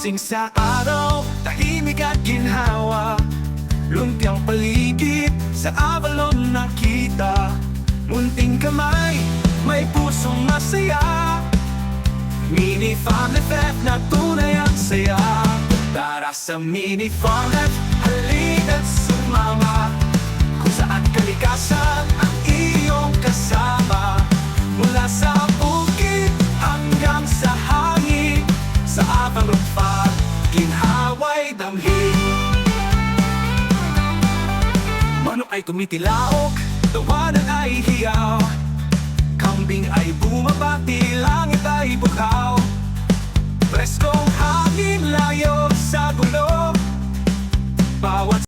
gising sa araw, tahimik at ginhawa. Lumpiang paligid, sa Avalon nakita. Munting kamay, may pusong masaya. Mini Farm Life na tunay ang saya. Tara sa Mini Farm Life, halina't sumama. Kung saan kalikasan ang iyong kasama. Mula sa bukid hanggang sa hangin, sa Avalon Farm, ginhawa'y damhin. Manok ay tumitilaok, tawanan ay hiyaw. Kambing ay bumabati, langit ay bughaw. Preskong hangin layo sa gulo. Bawat